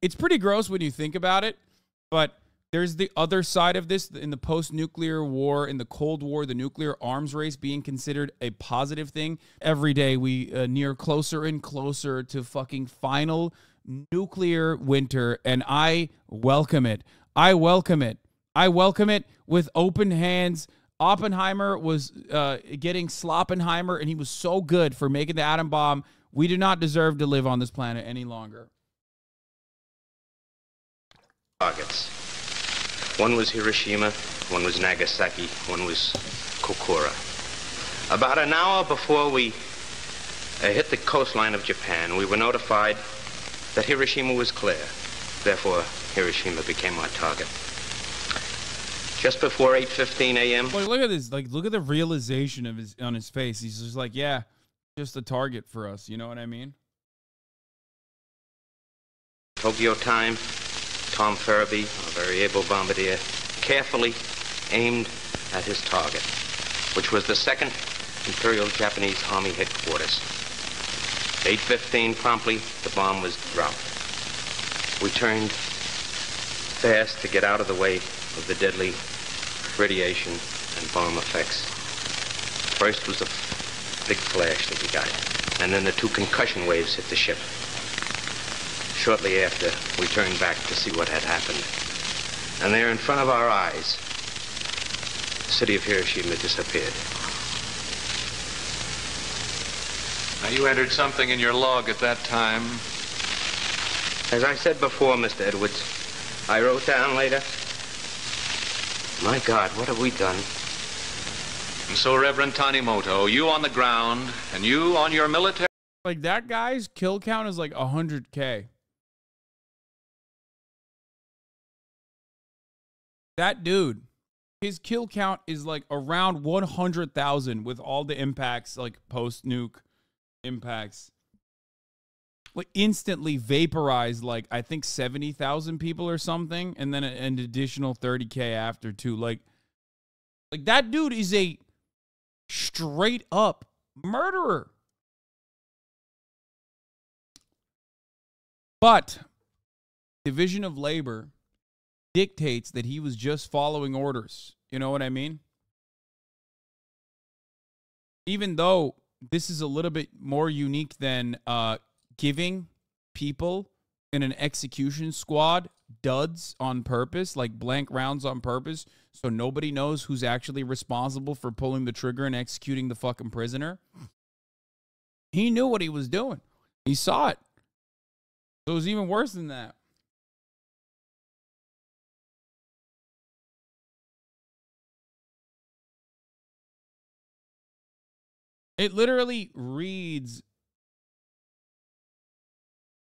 it's pretty gross when you think about it, but there's the other side of this in the post-nuclear war, in the Cold War, the nuclear arms race being considered a positive thing. Every day we near closer and closer to fucking final nuclear winter, and I welcome it. I welcome it. I welcome it with open hands. Oppenheimer was getting Sloppenheimer, and he was so good for making the atom bomb. We do not deserve to live on this planet any longer. Targets. One was Hiroshima, one was Nagasaki, one was Kokura. About an hour before we hit the coastline of Japan, we were notified that Hiroshima was clear. Therefore, Hiroshima became our target. Just before 8:15 a.m. Like, look at this. Like, look at the realization of on his face. He's just like, yeah, just a target for us. You know what I mean? Tokyo time, Tom Farabee, a very able bombardier, carefully aimed at his target, which was the 2nd Imperial Japanese Army headquarters. 8:15 promptly, the bomb was dropped. We turned fast to get out of the way of the deadly radiation and bomb effects. First was a big flash that we got, and then the 2 concussion waves hit the ship. Shortly after, we turned back to see what had happened. And there in front of our eyes, the city of Hiroshima disappeared. Now, you entered something in your log at that time. As I said before, Mr. Edwards, I wrote down later, my God, what have we done? And so, Reverend Tanimoto, you on the ground, and you on your military... Like, that guy's kill count is like 100K. That dude, his kill count is like around 100,000 with all the impacts, like post-nuke impacts. Like, instantly vaporized, like, I think 70,000 people or something, and then an additional 30K after, too. Like, that dude is a straight-up murderer. But division of labor dictates that he was just following orders. You know what I mean? Even though this is a little bit more unique than giving people in an execution squad duds on purpose, like blank rounds on purpose, so nobody knows who's actually responsible for pulling the trigger and executing the fucking prisoner. He knew what he was doing. He saw it. So it was even worse than that. It literally reads...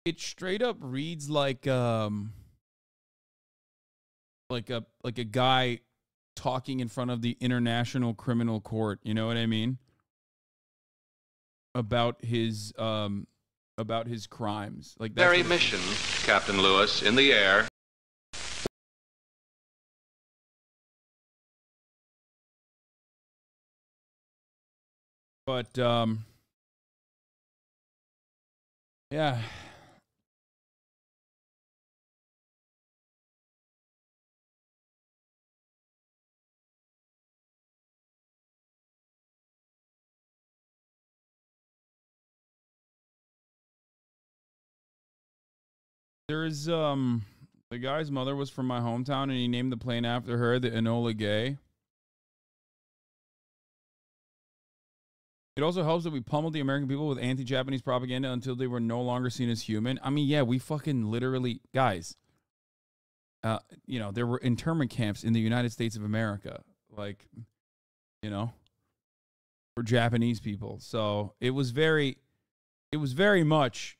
It straight up reads like a guy talking in front of the International Criminal Court. You know what I mean? About his crimes. Like, that's Very mission, Captain Lewis, in the air. But yeah. There is the guy's mother was from my hometown, and he named the plane after her, the Enola Gay. It also helps that we pummeled the American people with anti-Japanese propaganda until they were no longer seen as human. I mean, yeah, we fucking literally, guys, you know, there were internment camps in the United States of America, like, you know, for Japanese people. So it was very much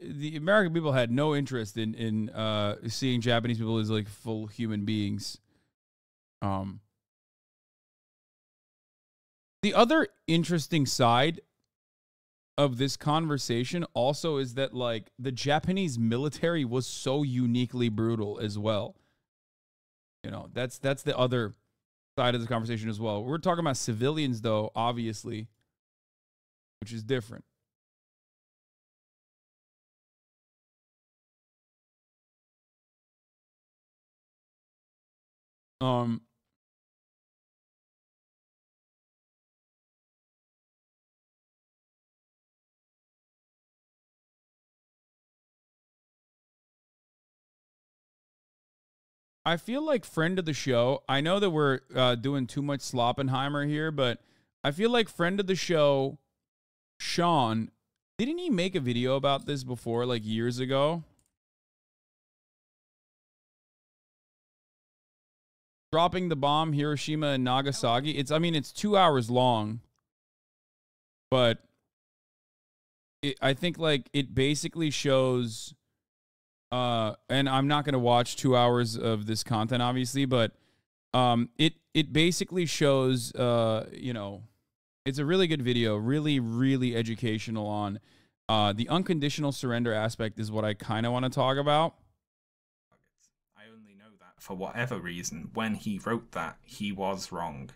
the American people had no interest in seeing Japanese people as like full human beings. The other interesting side of this conversation also is that, like, the Japanese military was so uniquely brutal as well. You know, that's the other side of the conversation as well. We're talking about civilians, though, obviously, which is different. Um, I feel like friend of the show. I know that we're doing too much Sloppenheimer here, but I feel like friend of the show, Sean, didn't he make a video about this before, like years ago? Dropping the bomb, Hiroshima and Nagasaki. I mean, it's 2 hours long, but I think like it basically shows. And I'm not going to watch 2 hours of this content, obviously, but it basically shows, you know, it's a really good video, really, really educational on the unconditional surrender aspect is what I kind of want to talk about. I only know that for whatever reason, when he wrote that, he was wrong.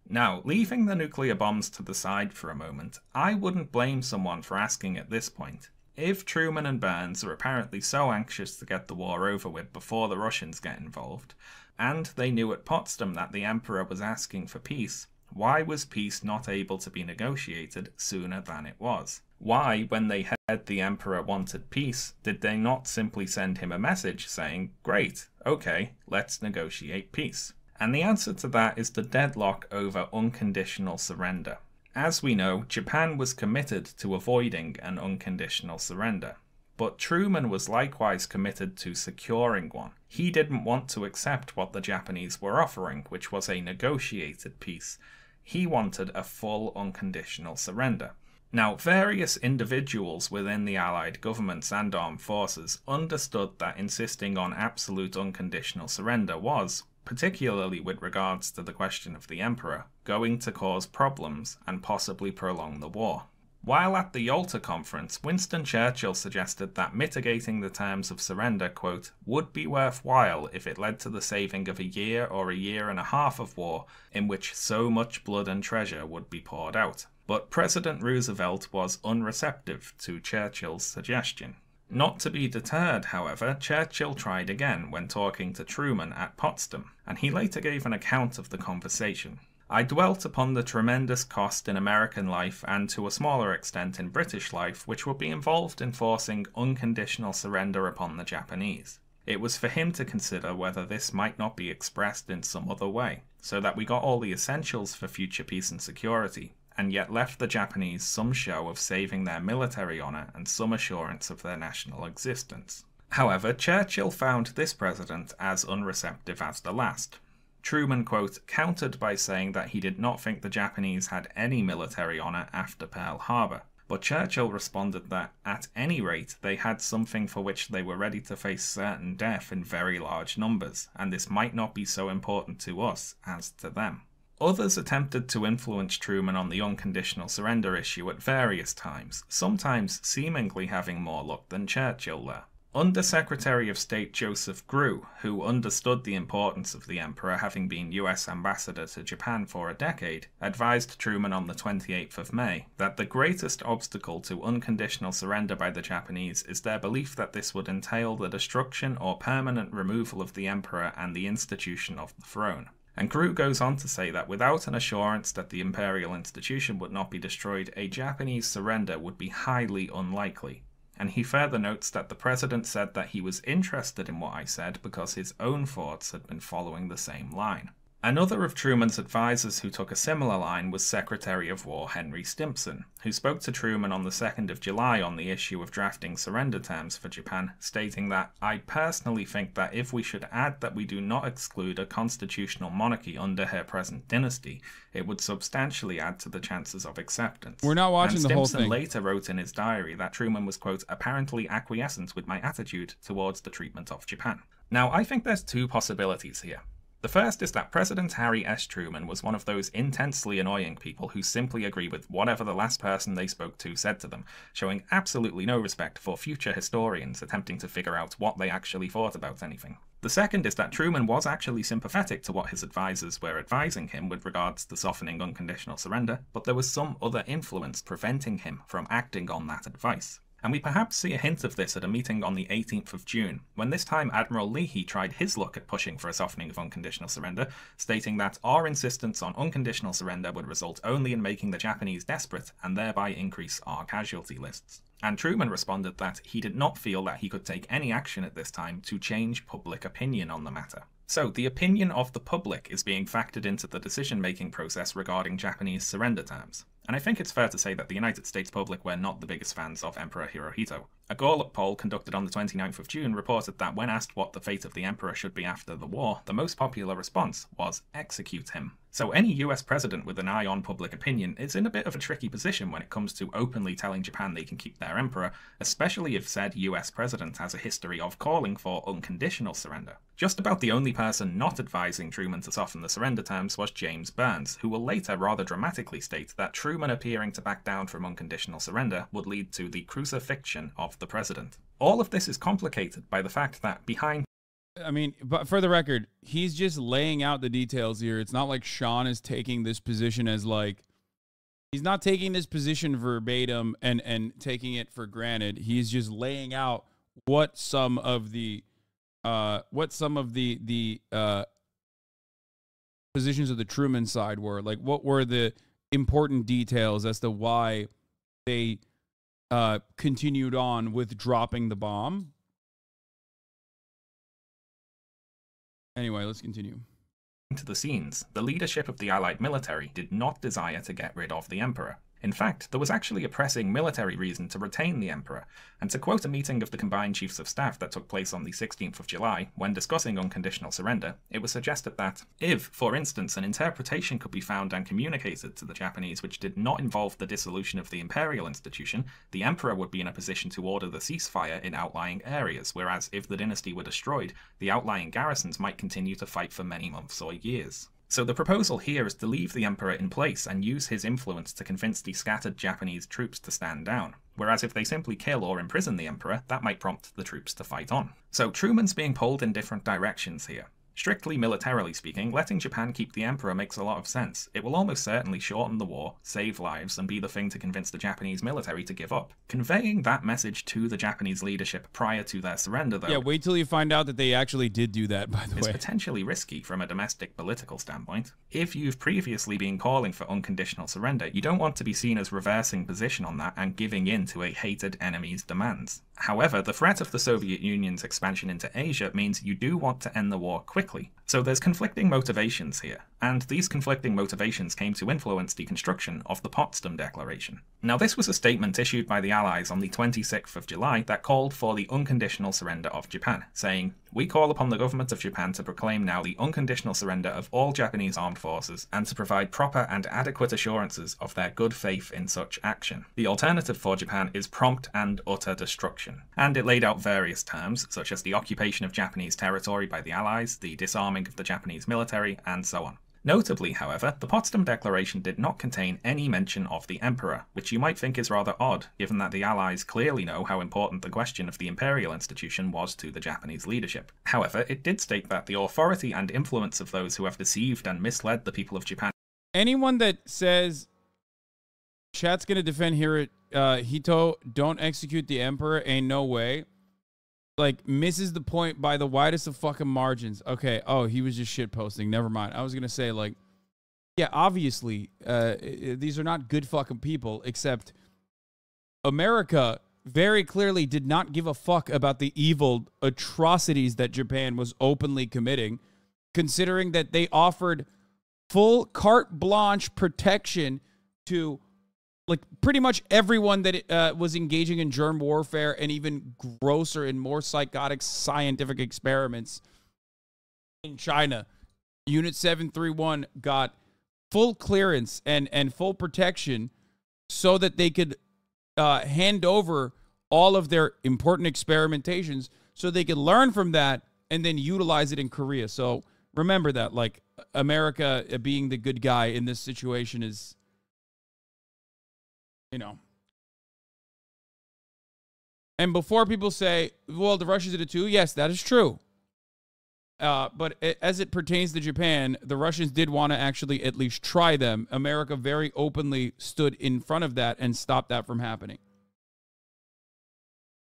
Now, leaving the nuclear bombs to the side for a moment, I wouldn't blame someone for asking at this point. If Truman and Burns are apparently so anxious to get the war over with before the Russians get involved, and they knew at Potsdam that the Emperor was asking for peace, why was peace not able to be negotiated sooner than it was? Why, when they heard the Emperor wanted peace, did they not simply send him a message saying, great, okay, let's negotiate peace? And the answer to that is the deadlock over unconditional surrender. As we know, Japan was committed to avoiding an unconditional surrender, but Truman was likewise committed to securing one. He didn't want to accept what the Japanese were offering, which was a negotiated peace. He wanted a full unconditional surrender. Now, various individuals within the Allied governments and armed forces understood that insisting on absolute unconditional surrender was, particularly with regards to the question of the Emperor, going to cause problems and possibly prolong the war. While at the Yalta Conference, Winston Churchill suggested that mitigating the terms of surrender, quote, would be worthwhile if it led to the saving of a year or a year and a half of war in which so much blood and treasure would be poured out. But President Roosevelt was unreceptive to Churchill's suggestion. Not to be deterred, however, Churchill tried again when talking to Truman at Potsdam, and he later gave an account of the conversation. I dwelt upon the tremendous cost in American life and to a smaller extent in British life which would be involved in forcing unconditional surrender upon the Japanese. It was for him to consider whether this might not be expressed in some other way, so that we got all the essentials for future peace and security, and yet left the Japanese some show of saving their military honour and some assurance of their national existence. However, Churchill found this president as unreceptive as the last. Truman, quote, countered by saying that he did not think the Japanese had any military honour after Pearl Harbor, but Churchill responded that, at any rate, they had something for which they were ready to face certain death in very large numbers, and this might not be so important to us as to them. Others attempted to influence Truman on the unconditional surrender issue at various times, sometimes seemingly having more luck than Churchill there. Under-Secretary of State Joseph Grew, who understood the importance of the Emperor having been US ambassador to Japan for a decade, advised Truman on the 28th of May that the greatest obstacle to unconditional surrender by the Japanese is their belief that this would entail the destruction or permanent removal of the Emperor and the institution of the throne. And Grew goes on to say that without an assurance that the imperial institution would not be destroyed, a Japanese surrender would be highly unlikely. And he further notes that the president said that he was interested in what I said because his own thoughts had been following the same line. Another of Truman's advisors who took a similar line was Secretary of War Henry Stimson, who spoke to Truman on the 2nd of July on the issue of drafting surrender terms for Japan, stating that, I personally think that if we should add that we do not exclude a constitutional monarchy under her present dynasty, it would substantially add to the chances of acceptance. We're not watching the whole thing. Stimson later wrote in his diary that Truman was, quote, apparently acquiescent with my attitude towards the treatment of Japan. Now, I think there's two possibilities here. The first is that President Harry S. Truman was one of those intensely annoying people who simply agree with whatever the last person they spoke to said to them, showing absolutely no respect for future historians attempting to figure out what they actually thought about anything. The second is that Truman was actually sympathetic to what his advisors were advising him with regards to softening unconditional surrender, but there was some other influence preventing him from acting on that advice. And we perhaps see a hint of this at a meeting on the 18th of June, when this time Admiral Leahy tried his luck at pushing for a softening of unconditional surrender, stating that our insistence on unconditional surrender would result only in making the Japanese desperate and thereby increase our casualty lists. And Truman responded that he did not feel that he could take any action at this time to change public opinion on the matter. So, the opinion of the public is being factored into the decision-making process regarding Japanese surrender terms. And I think it's fair to say that the United States public were not the biggest fans of Emperor Hirohito. A Gallup poll conducted on the 29th of June reported that when asked what the fate of the emperor should be after the war, the most popular response was execute him. So any US president with an eye on public opinion is in a bit of a tricky position when it comes to openly telling Japan they can keep their emperor, especially if said US president has a history of calling for unconditional surrender. Just about the only person not advising Truman to soften the surrender terms was James Burns, who will later rather dramatically state that Truman appearing to back down from unconditional surrender would lead to the crucifixion of the president. All of this is complicated by the fact that behind... I mean, but for the record, he's just laying out the details here. It's not like Sean is taking this position as like, he's not taking this position verbatim and taking it for granted. He's just laying out what some of the positions of the Truman side were. Like, what were the important details as to why they continued on with dropping the bomb. Anyway, let's continue. To the scenes, the leadership of the Allied military did not desire to get rid of the Emperor. In fact, there was actually a pressing military reason to retain the Emperor, and to quote a meeting of the combined chiefs of staff that took place on the 16th of July, when discussing unconditional surrender, it was suggested that, if, for instance, an interpretation could be found and communicated to the Japanese which did not involve the dissolution of the imperial institution, the Emperor would be in a position to order the ceasefire in outlying areas, whereas if the dynasty were destroyed, the outlying garrisons might continue to fight for many months or years. So the proposal here is to leave the Emperor in place and use his influence to convince the scattered Japanese troops to stand down, whereas if they simply kill or imprison the Emperor, that might prompt the troops to fight on. So Truman's being pulled in different directions here. Strictly militarily speaking, letting Japan keep the Emperor makes a lot of sense. It will almost certainly shorten the war, save lives, and be the thing to convince the Japanese military to give up. Conveying that message to the Japanese leadership prior to their surrender, though... Yeah, wait till you find out that they actually did do that, by the way. ...is potentially risky from a domestic political standpoint. If you've previously been calling for unconditional surrender, you don't want to be seen as reversing position on that and giving in to a hated enemy's demands. However, the threat of the Soviet Union's expansion into Asia means you do want to end the war quickly. So there's conflicting motivations here, and these conflicting motivations came to influence the construction of the Potsdam Declaration. Now, this was a statement issued by the Allies on the 26th of July that called for the unconditional surrender of Japan, saying, "We call upon the government of Japan to proclaim now the unconditional surrender of all Japanese armed forces and to provide proper and adequate assurances of their good faith in such action. The alternative for Japan is prompt and utter destruction." And it laid out various terms, such as the occupation of Japanese territory by the Allies, the disarming of the Japanese military, and so on. Notably, however, the Potsdam Declaration did not contain any mention of the Emperor, which you might think is rather odd, given that the Allies clearly know how important the question of the imperial institution was to the Japanese leadership. However, it did state that the authority and influence of those who have deceived and misled the people of Japan... Anyone that says chat's gonna defend Hito, don't execute the Emperor, ain't no way, like, misses the point by the widest of fucking margins. Okay, oh, he was just shit posting. Never mind. I was gonna say, like, yeah, obviously, these are not good fucking people, except America very clearly did not give a fuck about the evil atrocities that Japan was openly committing, considering that they offered full carte blanche protection to, like, pretty much everyone that was engaging in germ warfare and even grosser and more psychotic scientific experiments in China. Unit 731 got full clearance and full protection so that they could hand over all of their important experimentations so they could learn from that and then utilize it in Korea. So remember that, like, America being the good guy in this situation is... You know. And before people say, well, the Russians did it too, yes, that is true. But as it pertains to Japan, the Russians did want to actually at least try them. America very openly stood in front of that and stopped that from happening.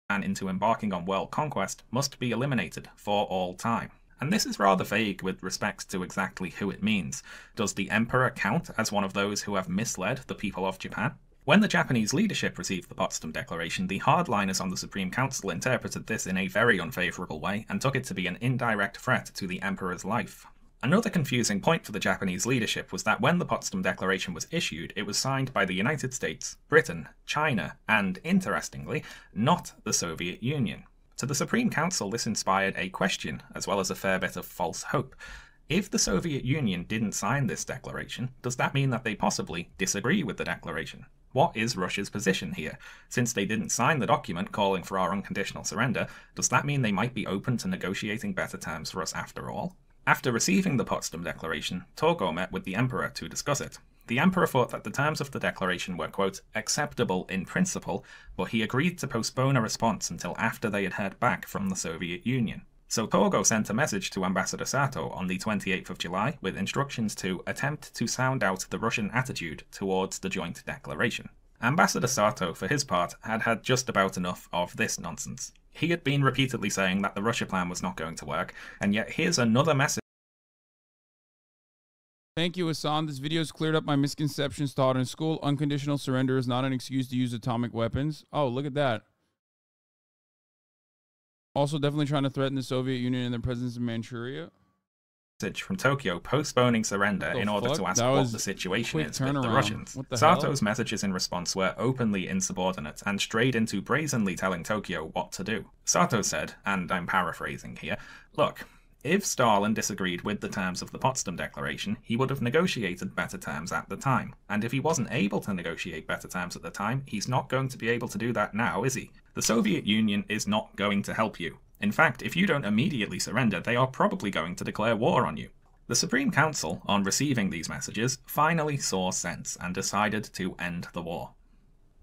and into embarking on world conquest must be eliminated for all time. And this is rather vague with respect to exactly who it means. Does the Emperor count as one of those who have misled the people of Japan? When the Japanese leadership received the Potsdam Declaration, the hardliners on the Supreme Council interpreted this in a very unfavourable way and took it to be an indirect threat to the Emperor's life. Another confusing point for the Japanese leadership was that when the Potsdam Declaration was issued, it was signed by the United States, Britain, China, and, interestingly, not the Soviet Union. To the Supreme Council, this inspired a question, as well as a fair bit of false hope. If the Soviet Union didn't sign this declaration, does that mean that they possibly disagree with the declaration? What is Russia's position here? Since they didn't sign the document calling for our unconditional surrender, does that mean they might be open to negotiating better terms for us after all? After receiving the Potsdam Declaration, Togo met with the Emperor to discuss it. The Emperor thought that the terms of the declaration were, quote, acceptable in principle, but he agreed to postpone a response until after they had heard back from the Soviet Union. So Togo sent a message to Ambassador Sato on the 28th of July with instructions to attempt to sound out the Russian attitude towards the joint declaration. Ambassador Sato, for his part, had had just about enough of this nonsense. He had been repeatedly saying that the Russia plan was not going to work, and yet here's another message. Thank you, Hasan. This video has cleared up my misconceptions taught in school. Unconditional surrender is not an excuse to use atomic weapons. Oh, look at that. Also definitely trying to threaten the Soviet Union and their presence in Manchuria. From Tokyo postponing surrender in order to ask what the situation is with the Russians. Sato's messages in response were openly insubordinate and strayed into brazenly telling Tokyo what to do. Sato said, and I'm paraphrasing here, look, if Stalin disagreed with the terms of the Potsdam Declaration, he would have negotiated better terms at the time. And if he wasn't able to negotiate better terms at the time, he's not going to be able to do that now, is he? The Soviet Union is not going to help you. In fact, if you don't immediately surrender, they are probably going to declare war on you. The Supreme Council, on receiving these messages, finally saw sense and decided to end the war.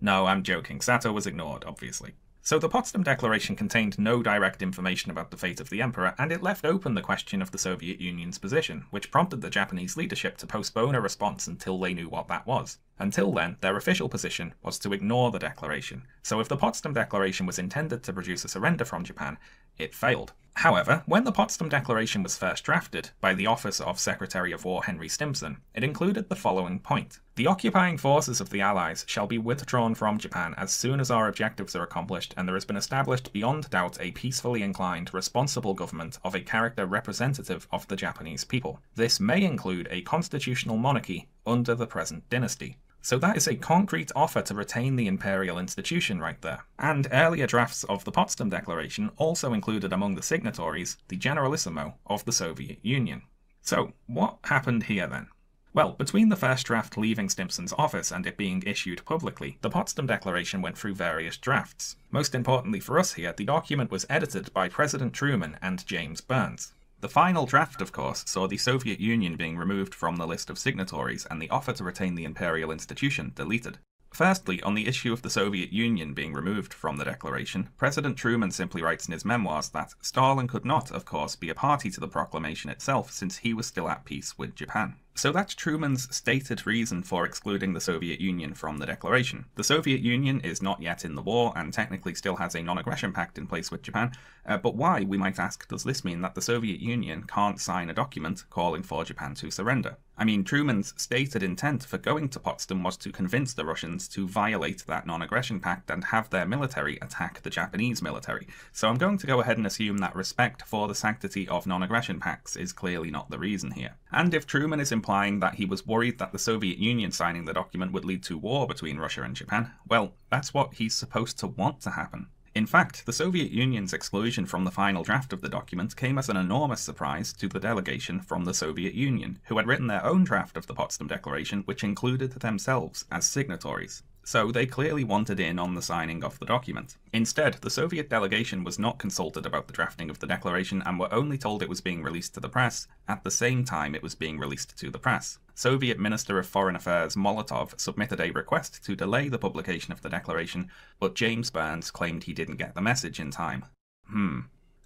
No, I'm joking. Sato was ignored, obviously. So the Potsdam Declaration contained no direct information about the fate of the Emperor, and it left open the question of the Soviet Union's position, which prompted the Japanese leadership to postpone a response until they knew what that was. Until then, their official position was to ignore the declaration, so if the Potsdam Declaration was intended to produce a surrender from Japan, it failed. However, when the Potsdam Declaration was first drafted by the Office of Secretary of War Henry Stimson, it included the following point. The occupying forces of the Allies shall be withdrawn from Japan as soon as our objectives are accomplished and there has been established beyond doubt a peacefully inclined, responsible government of a character representative of the Japanese people. This may include a constitutional monarchy under the present dynasty. So that is a concrete offer to retain the imperial institution right there. And earlier drafts of the Potsdam Declaration also included among the signatories the Generalissimo of the Soviet Union. So what happened here then? Well, between the first draft leaving Stimson's office and it being issued publicly, the Potsdam Declaration went through various drafts. Most importantly for us here, the document was edited by President Truman and James Burns. The final draft, of course, saw the Soviet Union being removed from the list of signatories and the offer to retain the imperial institution deleted. Firstly, on the issue of the Soviet Union being removed from the declaration, President Truman simply writes in his memoirs that Stalin could not, of course, be a party to the proclamation itself since he was still at peace with Japan. So that's Truman's stated reason for excluding the Soviet Union from the declaration. The Soviet Union is not yet in the war and technically still has a non-aggression pact in place with Japan, but why, we might ask, does this mean that the Soviet Union can't sign a document calling for Japan to surrender? I mean, Truman's stated intent for going to Potsdam was to convince the Russians to violate that non-aggression pact and have their military attack the Japanese military. So I'm going to go ahead and assume that respect for the sanctity of non-aggression pacts is clearly not the reason here. And if Truman is implying that he was worried that the Soviet Union signing the document would lead to war between Russia and Japan, well, that's what he's supposed to want to happen. In fact, the Soviet Union's exclusion from the final draft of the document came as an enormous surprise to the delegation from the Soviet Union, who had written their own draft of the Potsdam Declaration, which included themselves as signatories. So they clearly wanted in on the signing of the document. Instead, the Soviet delegation was not consulted about the drafting of the declaration and were only told it was being released to the press at the same time it was being released to the press. Soviet Minister of Foreign Affairs Molotov submitted a request to delay the publication of the declaration, but James Burns claimed he didn't get the message in time.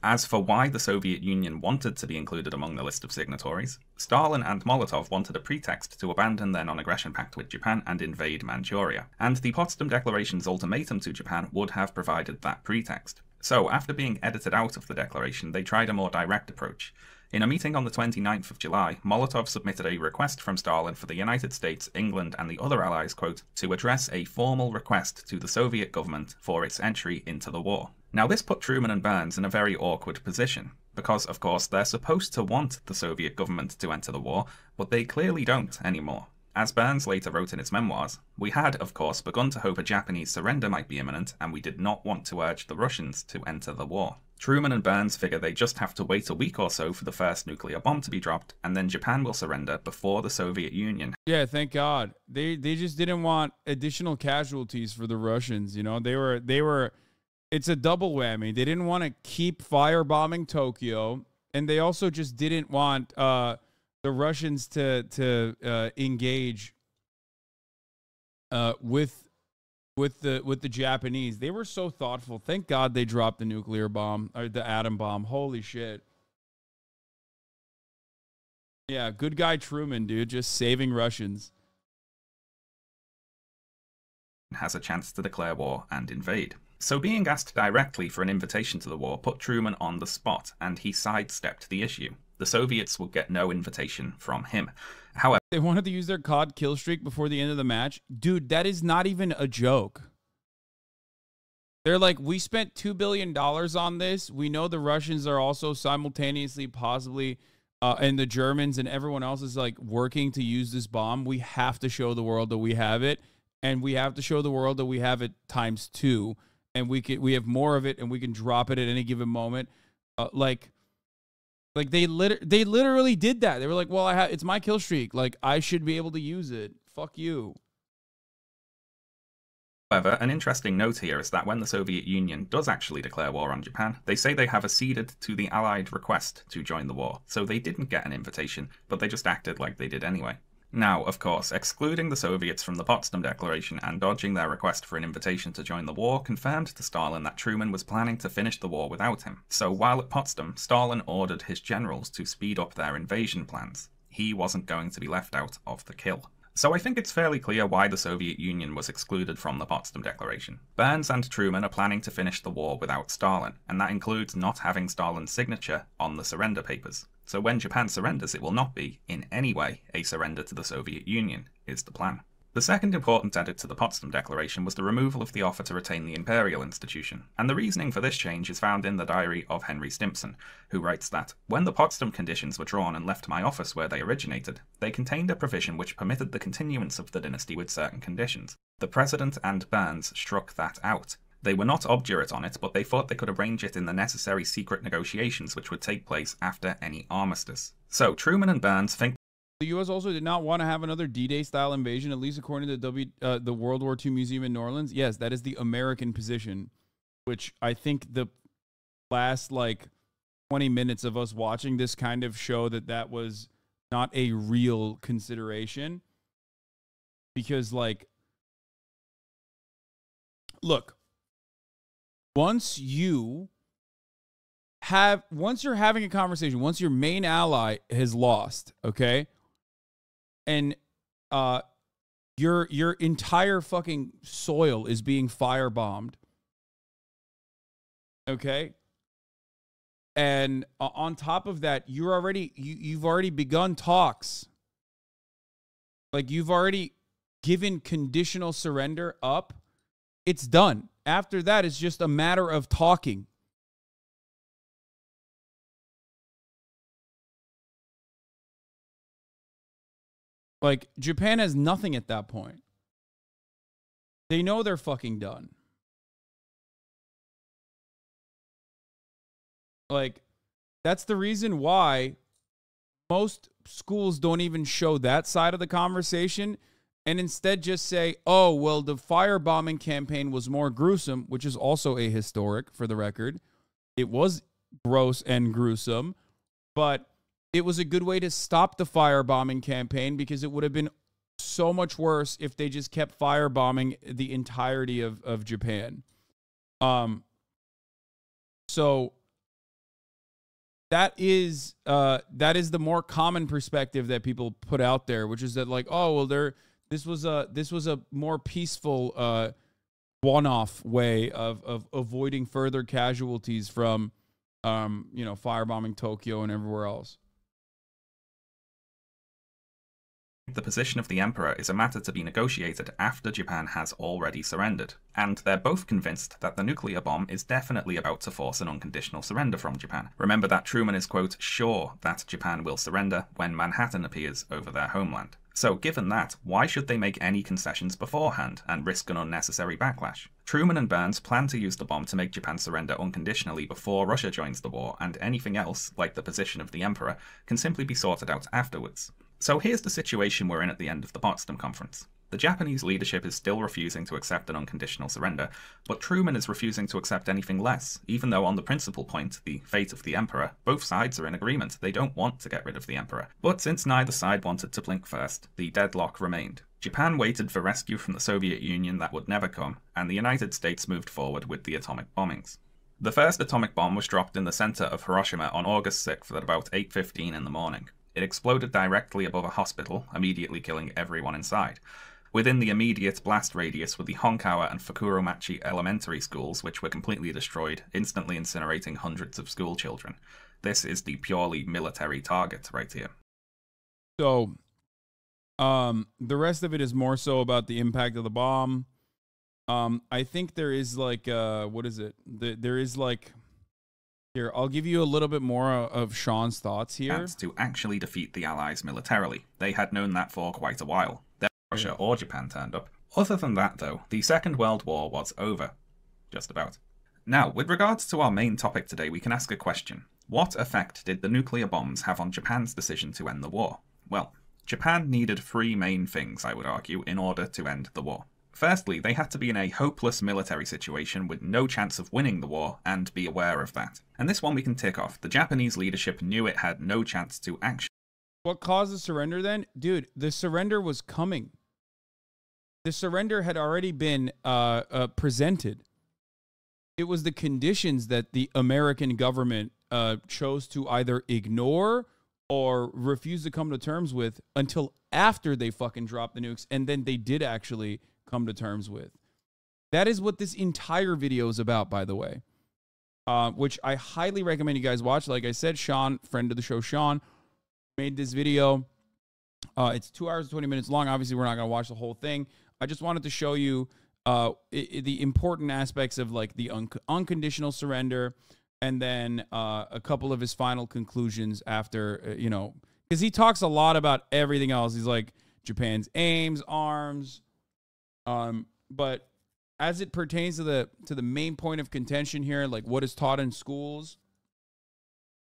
As for why the Soviet Union wanted to be included among the list of signatories, Stalin and Molotov wanted a pretext to abandon their non-aggression pact with Japan and invade Manchuria, and the Potsdam Declaration's ultimatum to Japan would have provided that pretext. So, after being edited out of the declaration, they tried a more direct approach. In a meeting on the 29th of July, Molotov submitted a request from Stalin for the United States, England, and the other allies, quote, to address a formal request to the Soviet government for its entry into the war. Now, this put Truman and Burns in a very awkward position, because, of course, they're supposed to want the Soviet government to enter the war, but they clearly don't anymore. As Burns later wrote in his memoirs, we had, of course, begun to hope a Japanese surrender might be imminent, and we did not want to urge the Russians to enter the war. Truman and Burns figure they just have to wait a week or so for the first nuclear bomb to be dropped, and then Japan will surrender before the Soviet Union. Yeah, thank God. They just didn't want additional casualties for the Russians. You know, they were. It's a double whammy. They didn't want to keep firebombing Tokyo, and they also just didn't want the Russians to engage with the Japanese. They were so thoughtful. Thank God they dropped the nuclear bomb or the atom bomb. Holy shit. Yeah, good guy Truman, dude, just saving Russians. Has a chance to declare war and invade. So being asked directly for an invitation to the war put Truman on the spot, and he sidestepped the issue. The Soviets would get no invitation from him. However, they wanted to use their COD kill streak before the end of the match. Dude, that is not even a joke. They're like, we spent $2 billion on this. We know the Russians are also simultaneously possibly, and the Germans and everyone else is like working to use this bomb. We have to show the world that we have it, and we have to show the world that we have it ×2, and we have more of it, and we can drop it at any given moment. Like they literally did that. They were like, well, it's my kill streak. Like, I should be able to use it. Fuck you. However, an interesting note here is that when the Soviet Union does actually declare war on Japan, they say they have acceded to the Allied request to join the war, so they didn't get an invitation, but they just acted like they did anyway. Now, of course, excluding the Soviets from the Potsdam Declaration and dodging their request for an invitation to join the war confirmed to Stalin that Truman was planning to finish the war without him. So while at Potsdam, Stalin ordered his generals to speed up their invasion plans. He wasn't going to be left out of the kill. So I think it's fairly clear why the Soviet Union was excluded from the Potsdam Declaration. Burns and Truman are planning to finish the war without Stalin, and that includes not having Stalin's signature on the surrender papers. So when Japan surrenders, it will not be, in any way, a surrender to the Soviet Union, is the plan. The second important edit to the Potsdam Declaration was the removal of the offer to retain the imperial institution, and the reasoning for this change is found in the diary of Henry Stimson, who writes that, when the Potsdam conditions were drawn and left my office where they originated, they contained a provision which permitted the continuance of the dynasty with certain conditions. The President and Burns struck that out. They were not obdurate on it, but they thought they could arrange it in the necessary secret negotiations which would take place after any armistice. So Truman and Burns think the U.S. also did not want to have another D-Day style invasion, at least according to the World War II Museum in New Orleans. Yes, that is the American position, which I think the last, 20 minutes of us watching this kind of show that was not a real consideration. Because, look, once you're having a conversation, once your main ally has lost, okay, and your entire fucking soil is being firebombed, okay, and on top of that, you've already begun talks, you've already given conditional surrender up. It's done. After that, it's just a matter of talking. Japan has nothing at that point. They know they're fucking done. That's the reason why most schools don't even show that side of the conversation and instead just say, oh, well, the firebombing campaign was more gruesome, which is also ahistoric for the record. It was gross and gruesome, but it was a good way to stop the firebombing campaign because it would have been so much worse if they just kept firebombing the entirety of Japan. So is the more common perspective that people put out there, which is that like, oh well, this was a more peaceful one-off way of avoiding further casualties from firebombing Tokyo and everywhere else. The position of the Emperor is a matter to be negotiated after Japan has already surrendered, and they're both convinced that the nuclear bomb is definitely about to force an unconditional surrender from Japan. Remember that Truman is, quote, sure that Japan will surrender when Manhattan appears over their homeland. So given that, why should they make any concessions beforehand and risk an unnecessary backlash? Truman and Burns plan to use the bomb to make Japan surrender unconditionally before Russia joins the war, and anything else, like the position of the Emperor, can simply be sorted out afterwards. So here's the situation we're in at the end of the Potsdam Conference. The Japanese leadership is still refusing to accept an unconditional surrender, but Truman is refusing to accept anything less, even though on the principal point, the fate of the Emperor, both sides are in agreement. They don't want to get rid of the Emperor. But since neither side wanted to blink first, the deadlock remained. Japan waited for rescue from the Soviet Union that would never come, and the United States moved forward with the atomic bombings. The first atomic bomb was dropped in the center of Hiroshima on August 6th at about 8:15 in the morning. It exploded directly above a hospital, immediately killing everyone inside. Within the immediate blast radius were the Honkawa and Fukuromachi elementary schools, which were completely destroyed, instantly incinerating hundreds of school children. This is the purely military target right here. So, the rest of it is more so about the impact of the bomb. I think there is like, what is it? There is like... Here, I'll give you a little bit more of Sean's thoughts here. And to actually defeat the Allies militarily. They had known that for quite a while. Then Russia or Japan turned up. Other than that, though, the Second World War was over. Just about. Now, with regards to our main topic today, we can ask a question. What effect did the nuclear bombs have on Japan's decision to end the war? Well, Japan needed three main things, I would argue, in order to end the war. Firstly, they had to be in a hopeless military situation with no chance of winning the war, and be aware of that. And this one we can tick off. The Japanese leadership knew it had no chance to actually... What caused the surrender then? Dude, the surrender was coming. The surrender had already been presented. It was the conditions that the American government chose to either ignore or refuse to come to terms with until after they fucking dropped the nukes, and then they did actually come to terms with. That is what this entire video is about, by the way, which I highly recommend you guys watch. Like I said, Sean, friend of the show, Sean, made this video. It's 2 hours and 20 minutes long. Obviously, we're not going to watch the whole thing. I just wanted to show you the important aspects of like the unconditional surrender, and then a couple of his final conclusions after, because he talks a lot about everything else. He's like Japan's aims, arms, but as it pertains to the main point of contention here, like what is taught in schools,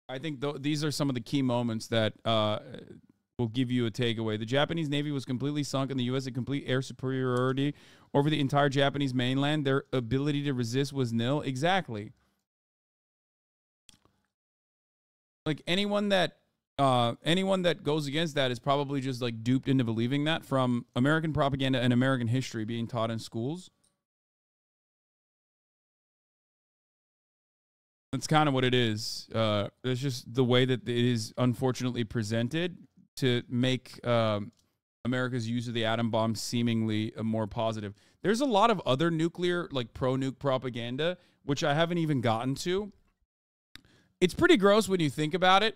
I think these are some of the key moments that will give you a takeaway. The Japanese Navy was completely sunk, and the U.S. had complete air superiority over the entire Japanese mainland. Their ability to resist was nil. Exactly. Like anyone that goes against that is probably just like duped into believing that from American propaganda and American history being taught in schools. That's kind of what it is. It's just the way that it is unfortunately presented to make America's use of the atom bomb seemingly more positive. There's a lot of other nuclear, like pro-nuke propaganda, which I haven't even gotten to. It's pretty gross when you think about it,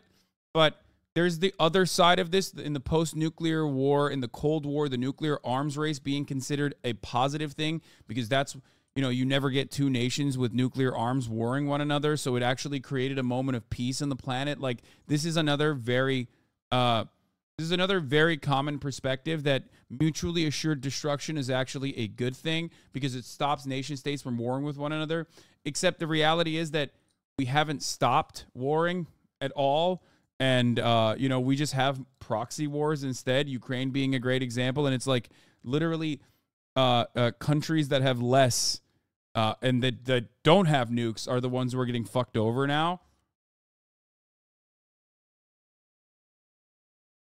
but there's the other side of this in the post-nuclear war, in the Cold War, the nuclear arms race being considered a positive thing because that's, you never get two nations with nuclear arms warring one another. So it actually created a moment of peace on the planet. Like this is another very common perspective that mutually assured destruction is actually a good thing because it stops nation states from warring with one another. Except the reality is that we haven't stopped warring at all. And, we just have proxy wars instead, Ukraine being a great example. And it's like literally countries that have less and that don't have nukes are the ones who are getting fucked over now.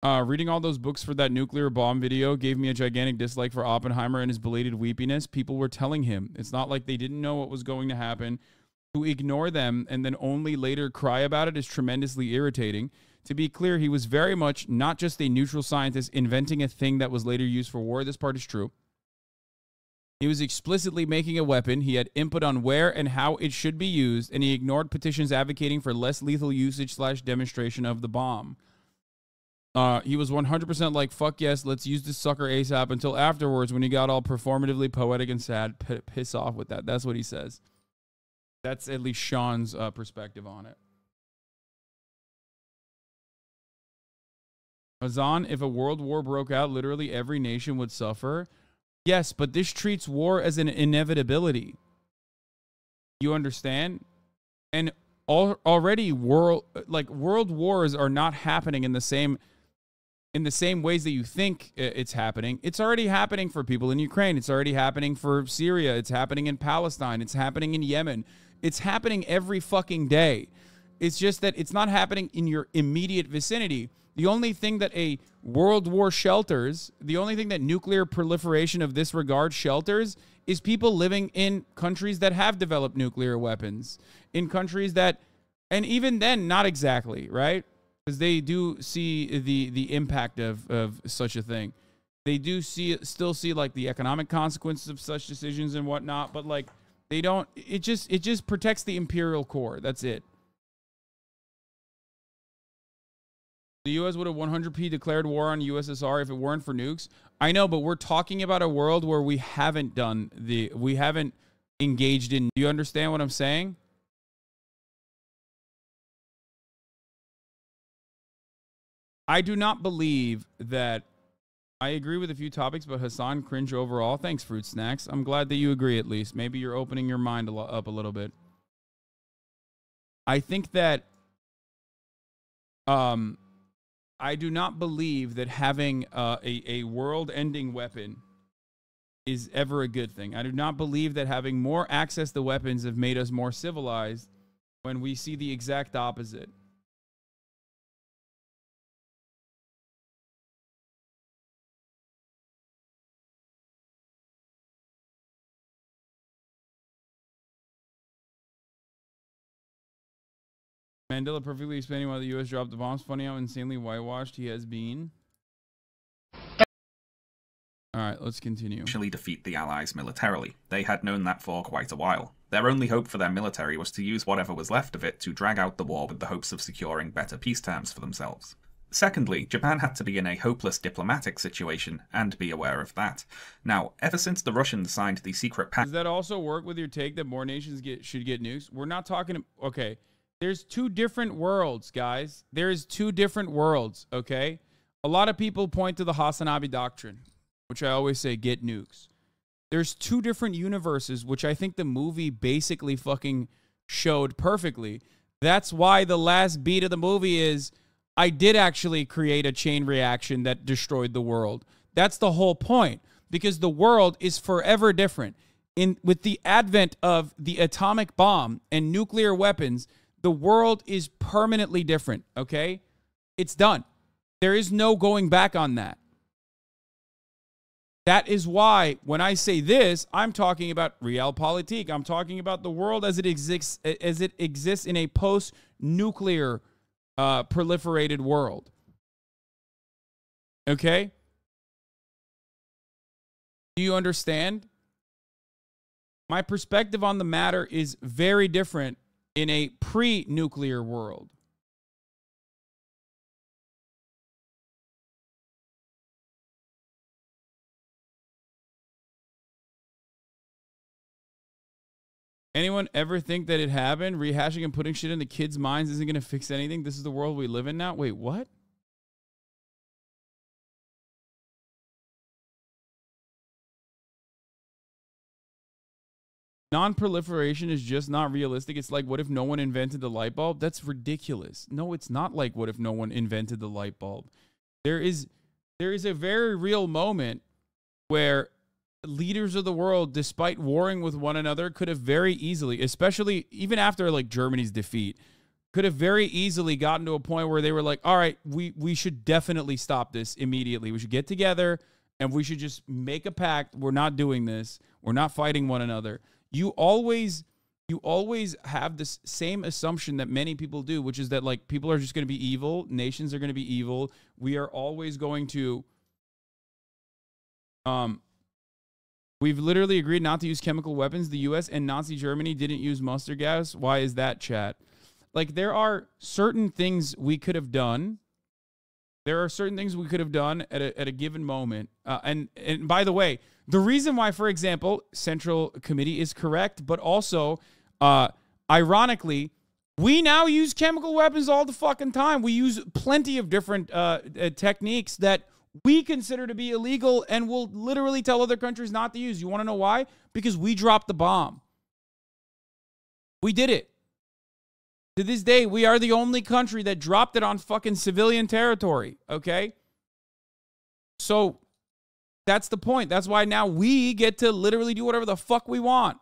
Reading all those books for that nuclear bomb video gave me a gigantic dislike for Oppenheimer and his belated weepiness. People were telling him. It's not like they didn't know what was going to happen. To ignore them and then only later cry about it is tremendously irritating. To be clear, he was very much not just a neutral scientist inventing a thing that was later used for war. This part is true. He was explicitly making a weapon. He had input on where and how it should be used, and he ignored petitions advocating for less lethal usage / demonstration of the bomb. He was 100% like, fuck yes, let's use this sucker ASAP, until afterwards when he got all performatively poetic and sad. Piss off with that. That's what he says. That's at least Sean's perspective on it. Hasan, if a world war broke out, literally every nation would suffer. Yes, but this treats war as an inevitability. You understand? And already world wars are not happening in the same ways that you think it's happening. It's already happening for people in Ukraine. It's already happening for Syria. It's happening in Palestine. It's happening in Yemen. It's happening every fucking day. It's just that it's not happening in your immediate vicinity. The only thing that a world war shelters, the only thing that nuclear proliferation of this regard shelters, is people living in countries that have developed nuclear weapons. In countries that, and even then, not exactly, right? Because they do see the impact of such a thing. They do still see like the economic consequences of such decisions and whatnot, but like they don't, it just protects the imperial core. That's it. The U.S. would have 100p declared war on USSR if it weren't for nukes. I know, but we're talking about a world where we haven't engaged in. Do you understand what I'm saying? I do not believe that. I agree with a few topics, but Hasan, cringe overall. Thanks, Fruit Snacks. I'm glad that you agree at least. Maybe you're opening your mind up a little bit. I think that I do not believe that having a world-ending weapon is ever a good thing. I do not believe that having more access to weapons have made us more civilized when we see the exact opposite. Mandela perfectly explaining why the U.S. dropped the bombs. Funny how insanely whitewashed he has been. All right, let's continue. Actually defeat the Allies militarily. They had known that for quite a while. Their only hope for their military was to use whatever was left of it to drag out the war with the hopes of securing better peace terms for themselves. Secondly, Japan had to be in a hopeless diplomatic situation and be aware of that. Now, ever since the Russians signed the secret pact... Does that also work with your take that more nations should get nukes? We're not talking... Okay. There's two different worlds, guys. There's two different worlds, okay? A lot of people point to the HasanAbi doctrine, which I always say, get nukes. There's two different universes, which I think the movie basically fucking showed perfectly. That's why the last beat of the movie is, I did actually create a chain reaction that destroyed the world. That's the whole point, because the world is forever different. With the advent of the atomic bomb and nuclear weapons, the world is permanently different, okay? It's done. There is no going back on that. That is why when I say this, I'm talking about realpolitik. I'm talking about the world as it exists in a post-nuclear proliferated world. Okay? Do you understand? My perspective on the matter is very different in a pre-nuclear world. Anyone ever think that it happened? Rehashing and putting shit into kids' minds isn't going to fix anything. This is the world we live in now. Wait, what? Non-proliferation is just not realistic. It's like, what if no one invented the light bulb? That's ridiculous. No, it's not like, what if no one invented the light bulb? There is a very real moment where leaders of the world, despite warring with one another, could have very easily, especially even after like Germany's defeat, could have very easily gotten to a point where they were like, all right, we should definitely stop this immediately. We should get together and we should just make a pact. We're not doing this. We're not fighting one another. You always you always have this same assumption that many people do, which is that like people are just going to be evil, nations are going to be evil. We are always going to we've literally agreed not to use chemical weapons. The US and Nazi Germany didn't use mustard gas. Why is that, chat? Like, there are certain things we could have done. There are certain things we could have done at a given moment. And by the way, the reason why, for example, Central Committee is correct, but also, ironically, we now use chemical weapons all the fucking time. We use plenty of different techniques that we consider to be illegal and will literally tell other countries not to use. You want to know why? Because we dropped the bomb. We did it. To this day, we are the only country that dropped it on fucking civilian territory, okay? So that's the point. That's why now we get to literally do whatever the fuck we want.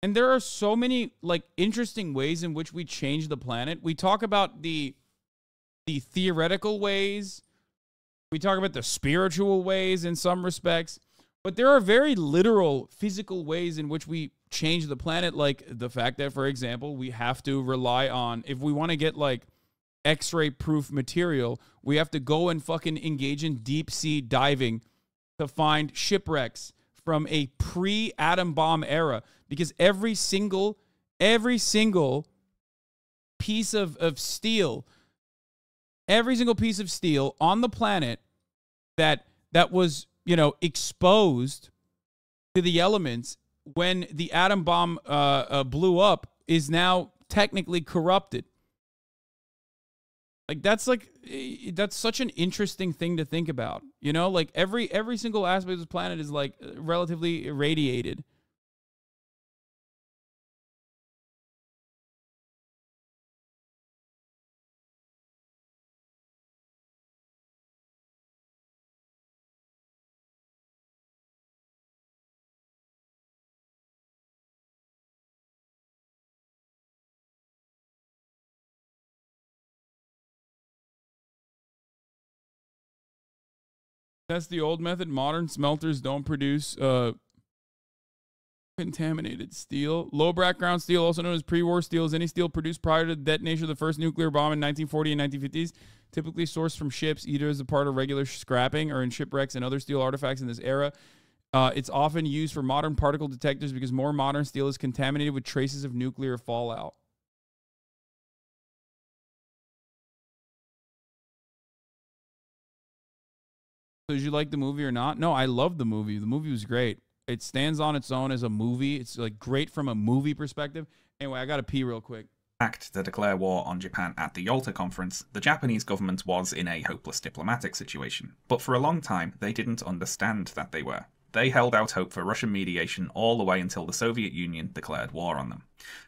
And there are so many like interesting ways in which we change the planet. We talk about the theoretical ways. We talk about the spiritual ways in some respects. But there are very literal physical ways in which we change the planet, like the fact that, for example, we have to rely on, if we want to get like X-ray proof material, we have to go and fucking engage in deep sea diving to find shipwrecks from a pre-atom bomb era, because every single piece of steel, every single piece of steel on the planet that was, you know, exposed to the elements when the atom bomb blew up is now technically corrupted. Like, that's such an interesting thing to think about. You know, like every single aspect of this planet is like relatively irradiated. That's the old method. Modern smelters don't produce contaminated steel. Low background steel, also known as pre-war steel, is any steel produced prior to the detonation of the first nuclear bomb in 1940 and 1950s, typically sourced from ships, either as a part of regular scrapping or in shipwrecks and other steel artifacts in this era. It's often used for modern particle detectors because more modern steel is contaminated with traces of nuclear fallout. So did you like the movie or not? No, I loved the movie. The movie was great. It stands on its own as a movie. It's like great from a movie perspective. Anyway, I got to pee real quick. Act to declare war on Japan at the Yalta Conference, the Japanese government was in a hopeless diplomatic situation. But for a long time, they didn't understand that they were. They held out hope for Russian mediation all the way until the Soviet Union declared war on them.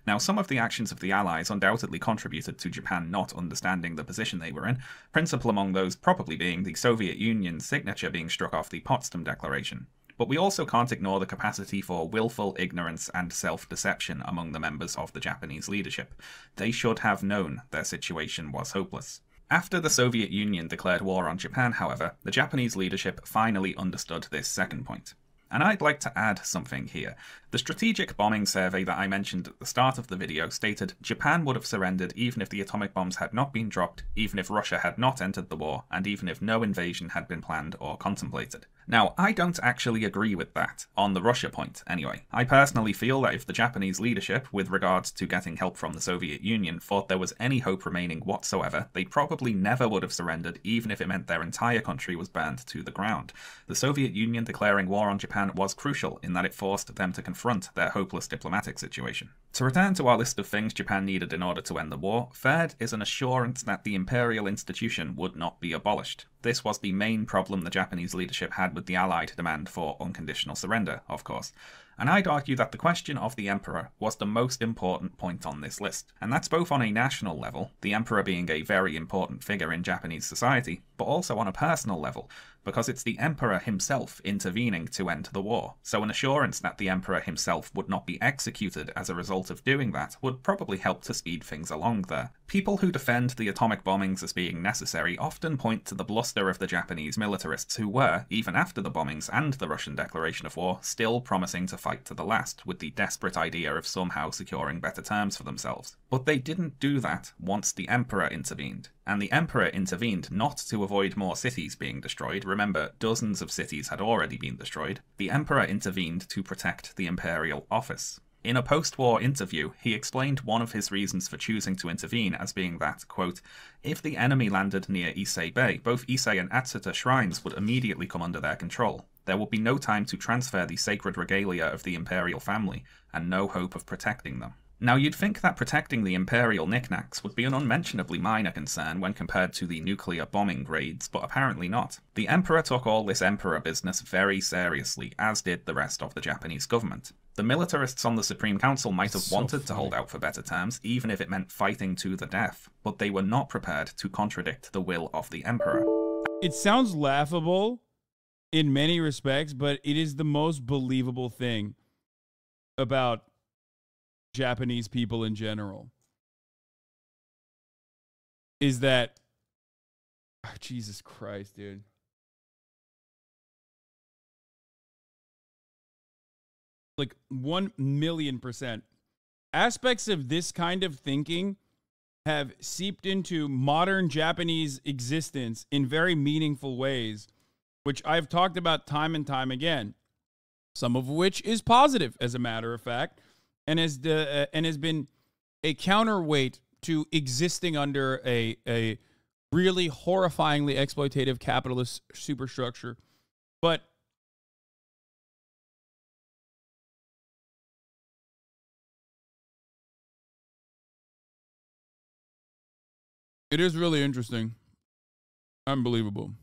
Now, some of the actions of the Allies undoubtedly contributed to Japan not understanding the position they were in, principal among those probably being the Soviet Union's signature being struck off the Potsdam Declaration. But we also can't ignore the capacity for willful ignorance and self-deception among the members of the Japanese leadership. They should have known their situation was hopeless. After the Soviet Union declared war on Japan, however, the Japanese leadership finally understood this second point. And I'd like to add something here. The strategic bombing survey that I mentioned at the start of the video stated Japan would have surrendered even if the atomic bombs had not been dropped, even if Russia had not entered the war, and even if no invasion had been planned or contemplated. Now, I don't actually agree with that, on the Russia point anyway. I personally feel that if the Japanese leadership, with regards to getting help from the Soviet Union, thought there was any hope remaining whatsoever, they probably never would have surrendered even if it meant their entire country was burned to the ground. The Soviet Union declaring war on Japan was crucial in that it forced them to confront their hopeless diplomatic situation. To return to our list of things Japan needed in order to end the war, third is an assurance that the imperial institution would not be abolished. This was the main problem the Japanese leadership had with the Allied demand for unconditional surrender, of course. And I'd argue that the question of the Emperor was the most important point on this list. And that's both on a national level, the Emperor being a very important figure in Japanese society, but also on a personal level, because it's the Emperor himself intervening to end the war. So an assurance that the Emperor himself would not be executed as a result of doing that would probably help to speed things along there. People who defend the atomic bombings as being necessary often point to the bluster of the Japanese militarists who were, even after the bombings and the Russian declaration of war, still promising to fight to the last, with the desperate idea of somehow securing better terms for themselves. But they didn't do that once the Emperor intervened. And the Emperor intervened not to avoid more cities being destroyed. Remember, dozens of cities had already been destroyed. The Emperor intervened to protect the imperial office. In a post-war interview, he explained one of his reasons for choosing to intervene as being that, quote, if the enemy landed near Ise Bay, both Ise and Atsuta shrines would immediately come under their control. There would be no time to transfer the sacred regalia of the imperial family, and no hope of protecting them. Now, you'd think that protecting the imperial knickknacks would be an unmentionably minor concern when compared to the nuclear bombing raids, but apparently not. The Emperor took all this Emperor business very seriously, as did the rest of the Japanese government. The militarists on the Supreme Council might have wanted to hold out for better terms, even if it meant fighting to the death, but they were not prepared to contradict the will of the Emperor. It sounds laughable in many respects, but it is the most believable thing about Japanese people in general, is that, oh, Jesus Christ, dude. Like 1,000,000%. Aspects of this kind of thinking have seeped into modern Japanese existence in very meaningful ways, which I've talked about time and time again, some of which is positive, as a matter of fact, and has been a counterweight to existing under a really horrifyingly exploitative capitalist superstructure. But it is really interesting. Unbelievable.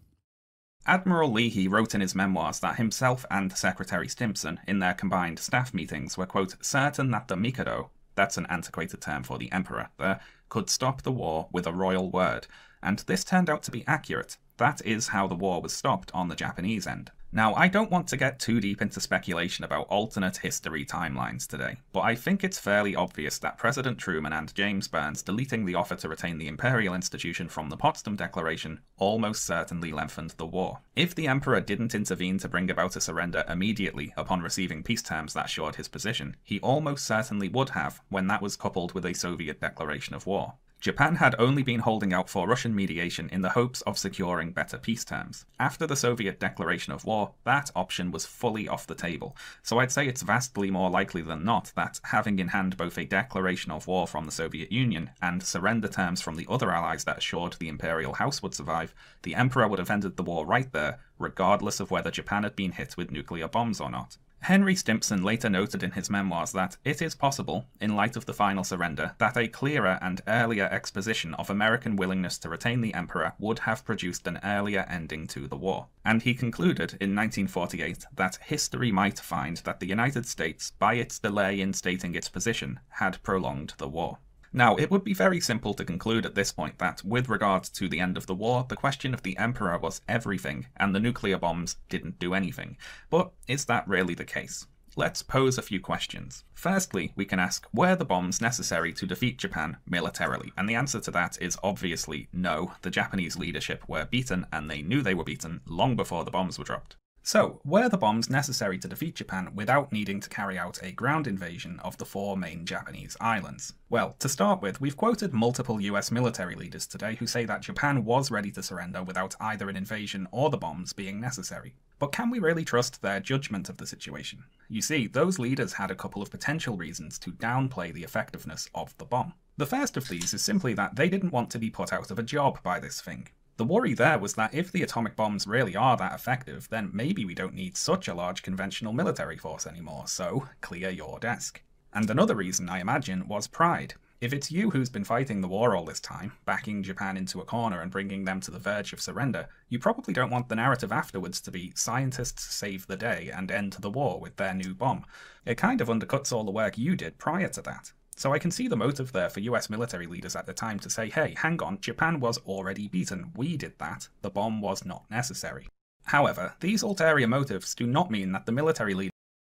Admiral Leahy wrote in his memoirs that himself and Secretary Stimson, in their combined staff meetings, were, quote, certain that the Mikado, that's an antiquated term for the Emperor there, could stop the war with a royal word. And this turned out to be accurate. That is how the war was stopped on the Japanese end. Now, I don't want to get too deep into speculation about alternate history timelines today, but I think it's fairly obvious that President Truman and James Burns deleting the offer to retain the imperial institution from the Potsdam Declaration almost certainly lengthened the war. If the Emperor didn't intervene to bring about a surrender immediately upon receiving peace terms that assured his position, he almost certainly would have when that was coupled with a Soviet declaration of war. Japan had only been holding out for Russian mediation in the hopes of securing better peace terms. After the Soviet declaration of war, that option was fully off the table, so I'd say it's vastly more likely than not that, having in hand both a declaration of war from the Soviet Union and surrender terms from the other allies that assured the imperial house would survive, the Emperor would have ended the war right there, regardless of whether Japan had been hit with nuclear bombs or not. Henry Stimson later noted in his memoirs that it is possible, in light of the final surrender, that a clearer and earlier exposition of American willingness to retain the Emperor would have produced an earlier ending to the war. And he concluded in 1948 that history might find that the United States, by its delay in stating its position, had prolonged the war. Now, it would be very simple to conclude at this point that, with regard to the end of the war, the question of the Emperor was everything, and the nuclear bombs didn't do anything. But is that really the case? Let's pose a few questions. Firstly, we can ask, were the bombs necessary to defeat Japan militarily? And the answer to that is obviously no. The Japanese leadership were beaten, and they knew they were beaten long before the bombs were dropped. So, were the bombs necessary to defeat Japan without needing to carry out a ground invasion of the 4 main Japanese islands? Well, to start with, we've quoted multiple US military leaders today who say that Japan was ready to surrender without either an invasion or the bombs being necessary. But can we really trust their judgment of the situation? You see, those leaders had a couple of potential reasons to downplay the effectiveness of the bomb. The first of these is simply that they didn't want to be put out of a job by this thing. The worry there was that if the atomic bombs really are that effective, then maybe we don't need such a large conventional military force anymore, so clear your desk. And another reason, I imagine, was pride. If it's you who's been fighting the war all this time, backing Japan into a corner and bringing them to the verge of surrender, you probably don't want the narrative afterwards to be scientists save the day and end the war with their new bomb. It kind of undercuts all the work you did prior to that. So I can see the motive there for US military leaders at the time to say, hey, hang on, Japan was already beaten, we did that, the bomb was not necessary. However, these ulterior motives do not mean that the military leader...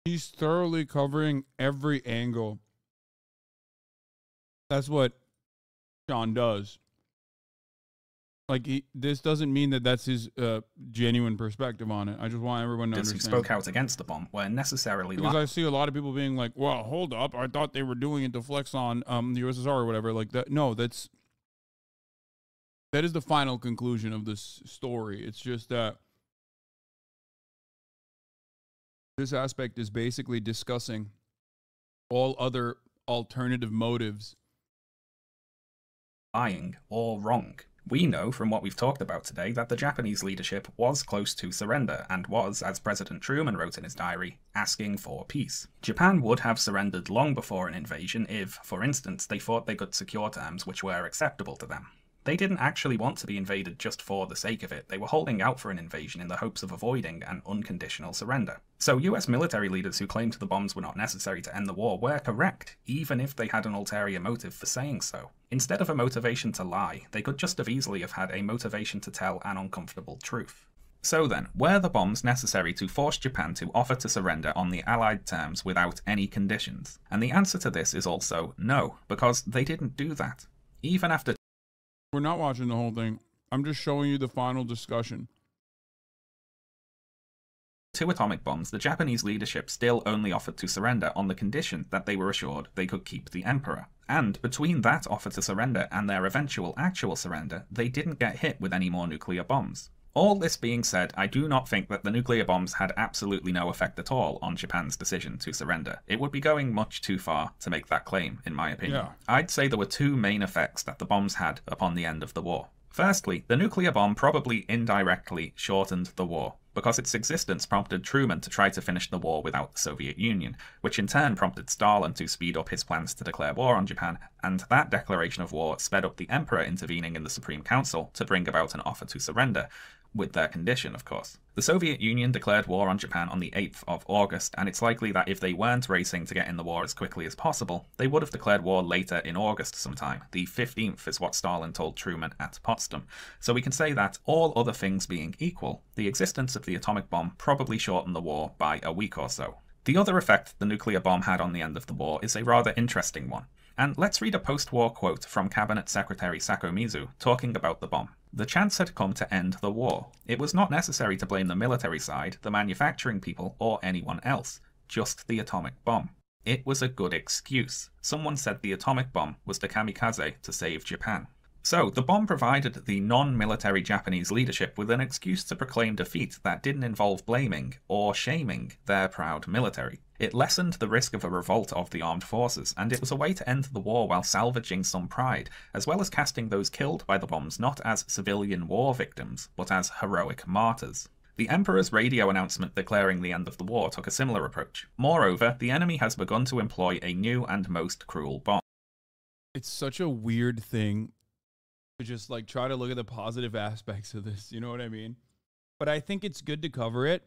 He's thoroughly covering every angle. That's what Sean does. Like, this doesn't mean that that's his genuine perspective on it. I just want everyone to understand. Who spoke out against the bomb were necessarily... Because I see a lot of people being like, well, hold up, I thought they were doing it to flex on the USSR or whatever. Like, that. No, that is the final conclusion of this story. It's just that this aspect is basically discussing all other alternative motives. Lying or wrong. We know from what we've talked about today that the Japanese leadership was close to surrender and was, as President Truman wrote in his diary, asking for peace. Japan would have surrendered long before an invasion if, for instance, they thought they could secure terms which were acceptable to them. They didn't actually want to be invaded just for the sake of it. They were holding out for an invasion in the hopes of avoiding an unconditional surrender. So US military leaders who claimed the bombs were not necessary to end the war were correct, even if they had an ulterior motive for saying so. Instead of a motivation to lie, they could just as easily have had a motivation to tell an uncomfortable truth. So then, were the bombs necessary to force Japan to offer to surrender on the Allied terms without any conditions? And the answer to this is also no, because they didn't do that. Even after... We're not watching the whole thing. I'm just showing you the final discussion. 2 atomic bombs, the Japanese leadership still only offered to surrender on the condition that they were assured they could keep the emperor. And between that offer to surrender and their eventual actual surrender, they didn't get hit with any more nuclear bombs. All this being said, I do not think that the nuclear bombs had absolutely no effect at all on Japan's decision to surrender. It would be going much too far to make that claim, in my opinion. Yeah. I'd say there were 2 main effects that the bombs had upon the end of the war. Firstly, the nuclear bomb probably indirectly shortened the war, because its existence prompted Truman to try to finish the war without the Soviet Union, which in turn prompted Stalin to speed up his plans to declare war on Japan, and that declaration of war sped up the emperor intervening in the Supreme Council to bring about an offer to surrender, with their condition, of course. The Soviet Union declared war on Japan on the 8th of August, and it's likely that if they weren't racing to get in the war as quickly as possible, they would have declared war later in August sometime. The 15th is what Stalin told Truman at Potsdam. So we can say that, all other things being equal, the existence of the atomic bomb probably shortened the war by a week or so. The other effect the nuclear bomb had on the end of the war is a rather interesting one. And let's read a post-war quote from Cabinet Secretary Sakomizu talking about the bomb. The chance had come to end the war. It was not necessary to blame the military side, the manufacturing people, or anyone else. Just the atomic bomb. It was a good excuse. Someone said the atomic bomb was the kamikaze to save Japan. So, the bomb provided the non-military Japanese leadership with an excuse to proclaim defeat that didn't involve blaming or shaming their proud military. It lessened the risk of a revolt of the armed forces, and it was a way to end the war while salvaging some pride, as well as casting those killed by the bombs not as civilian war victims, but as heroic martyrs. The Emperor's radio announcement declaring the end of the war took a similar approach. Moreover, the enemy has begun to employ a new and most cruel bomb. It's such a weird thing to just like try to look at the positive aspects of this, you know what I mean? But I think it's good to cover it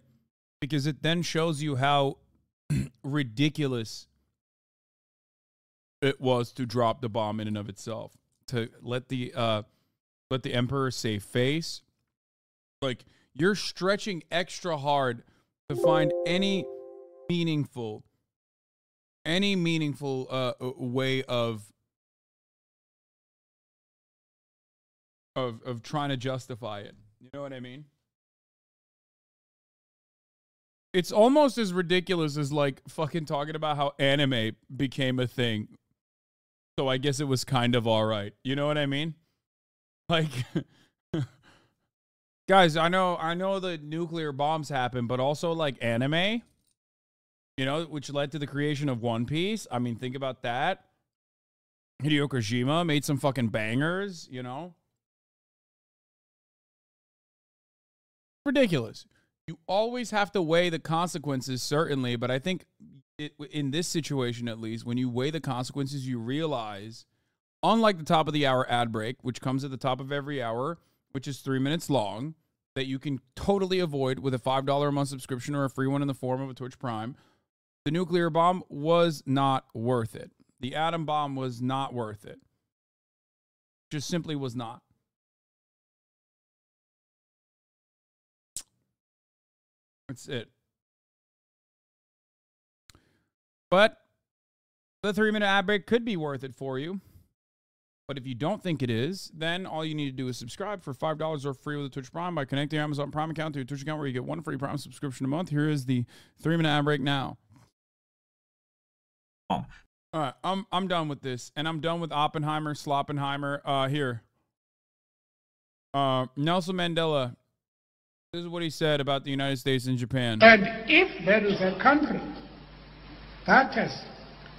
because it then shows you how ridiculous it was to drop the bomb in and of itself, to let the emperor save face. Like, you're stretching extra hard to find any meaningful way of trying to justify it. You know what I mean? It's almost as ridiculous as like fucking talking about how anime became a thing. So I guess it was kind of all right. You know what I mean? Like, guys, I know the nuclear bombs happened, but also like anime, you know, which led to the creation of One Piece. I mean, think about that. Hideo Kojima made some fucking bangers, you know? Ridiculous. You always have to weigh the consequences, certainly, but I think in this situation, at least, when you weigh the consequences, you realize Unlike the top of the hour ad break, which comes at the top of every hour, which is 3 minutes long, that you can totally avoid with a $5 a month subscription or a free one in the form of a Twitch Prime, the nuclear bomb was not worth it. The atom bomb was not worth it. Just simply was not. That's it. But the 3-minute ad break could be worth it for you. But if you don't think it is, then all you need to do is subscribe for $5 or free with a Twitch Prime by connecting your Amazon Prime account to your Twitch account where you get one free Prime subscription a month. Here is the 3-minute ad break now. All right, I'm done with this, and I'm done with Oppenheimer, Sloppenheimer. Here. Nelson Mandela, this is what he said about the United States and Japan. And if there is a country that has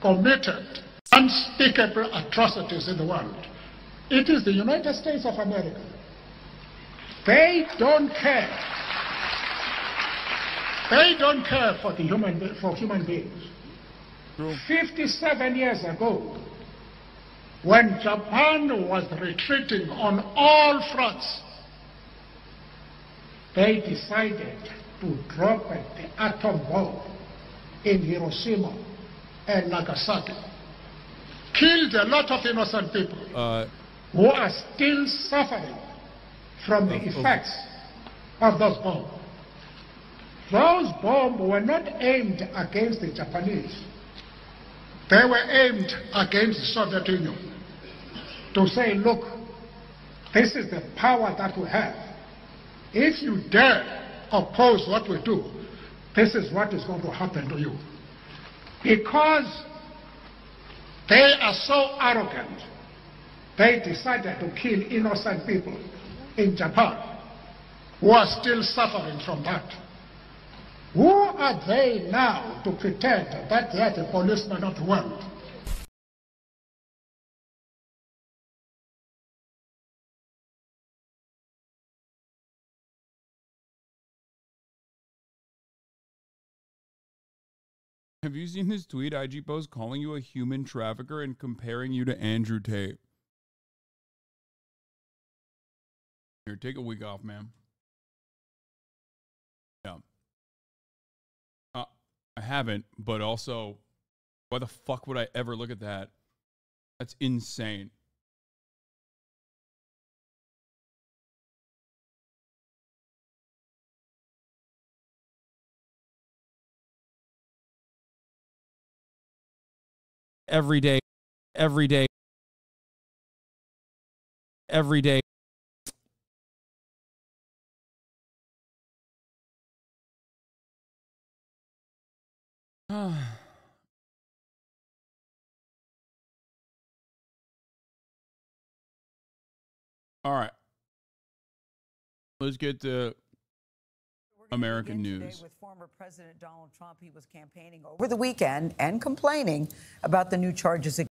committed unspeakable atrocities in the world, it is the United States of America. They don't care. They don't care for human beings. True. 57 years ago, when Japan was retreating on all fronts, they decided to drop the atom bomb in Hiroshima and Nagasaki. Killed a lot of innocent people who are still suffering from the effects of those bombs. Those bombs were not aimed against the Japanese. They were aimed against the Soviet Union to say, look, this is the power that we have. If you dare oppose what we do, this is what is going to happen to you. Because they are so arrogant, they decided to kill innocent people in Japan who are still suffering from that. Who are they now to pretend that they are the policemen of the world? Have you seen this tweet IG post calling you a human trafficker and comparing you to Andrew Tate? Here, take a week off, man. Yeah. I haven't, but also, why the fuck would I ever look at that? That's insane. Every day. All right. Let's get to American news. With former President Donald Trump, he was campaigning over the weekend and complaining about the new charges against